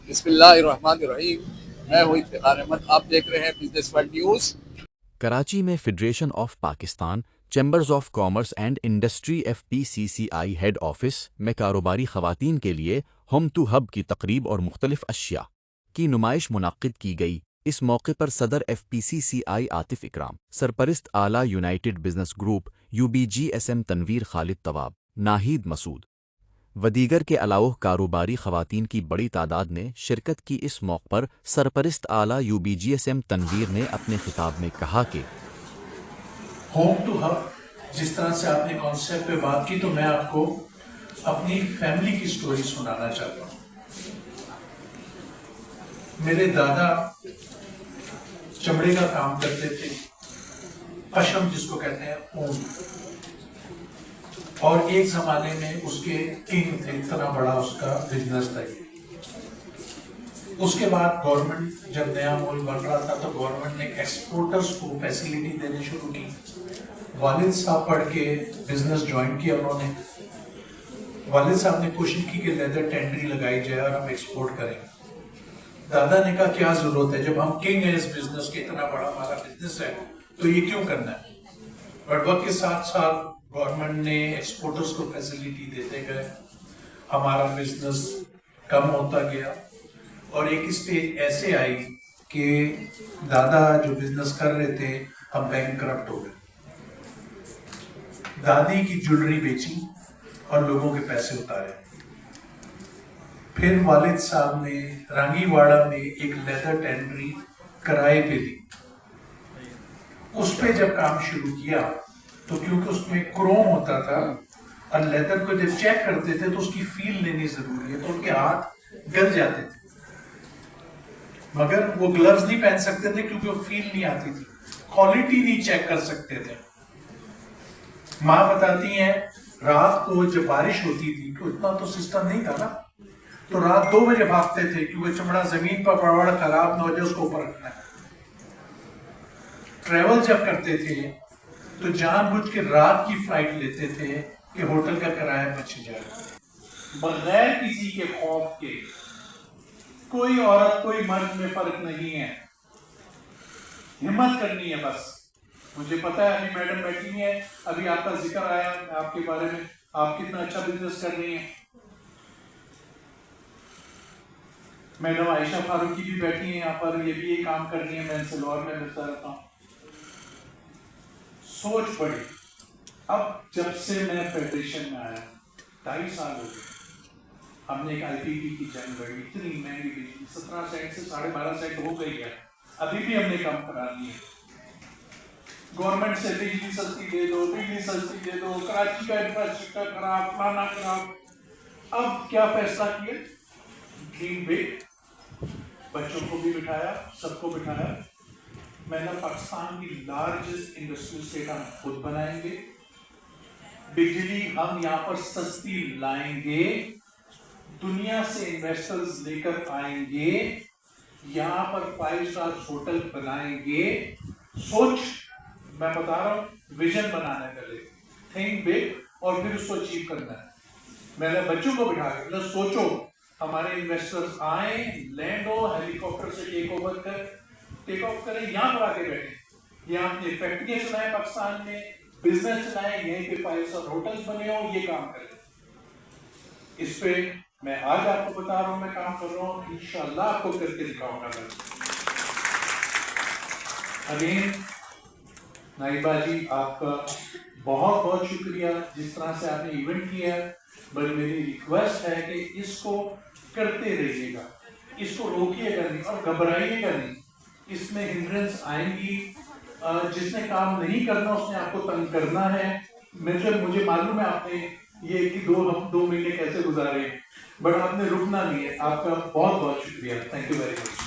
बिस्मिल्लाहिर्रहमानिर्रहीम। मैं हूँ इफ्तिखार अहमद। आप देख रहे हैं बिजनेस वर्ल्ड न्यूज़। कराची में federation of Pakistan chambers of commerce and industry FPCCI head office में कारोबारी खवातीन के लिए हम टू हब की तकरीब और मुख्तलिफ अशिया की नुमाइश मुनाकिद की गई। इस मौके पर सदर FPCCI आतिफ इकराम, सरपरस्त आला united business group UBGSM Tanveer Khalid Tawab, Nahid Masood व दीगर के अलावा कारोबारी खवातीन की बड़ी तादाद ने शिरकत की। इस मौके पर सरपरस्त आला UBGSM तनवीर ने अपने खिताब में कहा कि होम टू हब, जिस तरह से आपने कॉन्सेप्ट पे बात की, तो मैं आपको अपनी फैमिली की स्टोरी सुनाना चाहता हूँ। मेरे दादा चमड़े का काम करते थे, पशम जिसको कहते हैं ऊन, और एक जमाने में उसके किंग थे, इतना बड़ा उसका बिजनेस था। उसके बाद गवर्नमेंट जब नया मुल्क बन रहा था तो गवर्नमेंट ने एक्सपोर्टर्स को फैसिलिटी देनी शुरू की। वालिद साहब पढ़ के बिजनेस ज्वाइन किया उन्होंने। वालिद साहब ने कोशिश की कि लेदर टेंडरी लगाई जाए और हम एक्सपोर्ट करें। दादा ने कहा क्या जरूरत है, जब हम किंग है इस बिजनेस के, इतना बड़ा हमारा बिजनेस है, तो ये क्यों करना है। बट वक्त के साथ साथ गवर्नमेंट ने एक्सपोर्टर्स को फैसिलिटी देते गए, हमारा बिजनेस कम होता गया और एक स्टेज ऐसे आई कि दादा जो बिजनेस कर रहे थे, हम बैंक करप्ट हो गए। दादी की ज्वेलरी बेची और लोगों के पैसे उतारे। फिर वालिद साहब ने रांगीवाड़ा में एक लेदर टेंडरी किराए पे ली। उस पे जब काम शुरू किया तो क्योंकि उसमें क्रोम होता था और लेदर को जब चेक करते थे तो उसकी फील लेनी जरूरी है, तो उनके हाथ गल जाते थे, मगर वो ग्लव्स नहीं पहन सकते थे क्योंकि वो फील नहीं आती थी, क्वालिटी नहीं चेक कर सकते थे। माँ बताती हैं रात को जब बारिश होती थी, तो इतना तो सिस्टम नहीं था ना, तो रात 2 बजे भागते थे क्योंकि चमड़ा जमीन पर पड़ा खराब ना हो जाए, उसको ऊपर रखना है। ट्रेवल जब करते थे तो जानबूझ के रात की फ्लाइट लेते थे कि होटल का किराया बच जाए, बगैर किसी के खौफ के। कोई औरत कोई मर्द में फर्क नहीं है, हिम्मत करनी है बस। मुझे पता है अभी मैडम बैठी है, अभी आपका जिक्र आया आपके बारे में, आप कितना अच्छा बिजनेस कर रही हैं। मैडम आयशा फारूकी भी बैठी है यहाँ पर, ये भी ये काम कर रही है, मैं इनसे लाहौर में मिलता रहता हूँ। सोच पड़ी। अब जब से मैं फेडरेशन में आया 2.5 साल हो गए, हमने एक IPP की जंग लड़ी, इतनी महंगी बिजली 17 सेंट से 12.5 सेंट हो गई है, अभी भी हमने कम करा ली है। गवर्नमेंट से बिजली सस्ती दे दो, बिजली सस्ती दे दो, कराची का इंफ्रास्ट्रक्चर खराब, फलाना खराब। अब क्या फैसला किया, ड्रीम बिग, बच्चों को भी बिठाया, सबको बिठाया। मैंने पाकिस्तान की लार्जेस्ट इंडस्ट्रियल स्टेट हम खुद बनाएंगे, बिजली हम यहाँ पर सस्ती लाएंगे, दुनिया से इन्वेस्टर्स लेकर आएंगे, यहाँ पर 5 स्टार होटल बनाएंगे। सोच, मैं बता रहा हूँ, विजन बनाना है पहले, थिंक बिग और फिर उसको अचीव करना है। मैंने बच्चों को बिठा के मतलब सोचो, हमारे इन्वेस्टर्स आए, लैंड हो, हेलीकॉप्टर से टेक ऑफ करें, यहाँ पर आके बैठे, यहाँ अपनी फैक्ट्रियां चलाएं पाकिस्तान में, बिजनेस चलाएं, यहीं पे 5 स्टार होटल्स बने हो, ये काम करें। इस पे मैं आज आपको बता रहा हूँ, मैं काम कर रहा हूँ, इंशाल्लाह आपको करके दिखाऊंगा मैं। अगेन नाइबा जी, आपका बहुत बहुत शुक्रिया जिस तरह से आपने इवेंट किया है, बट मेरी रिक्वेस्ट है कि इसको करते रहिएगा, इसको रोकिएगा नहीं और घबराइएगा नहीं। इसमें हिंड्रेंस आएंगी, जिसने काम नहीं करना उसने आपको तंग करना है। मुझे मालूम है आपने ये कि 2 महीने कैसे गुजारे, बट आपने रुकना नहीं है। आपका बहुत बहुत शुक्रिया, थैंक यू वेरी मच।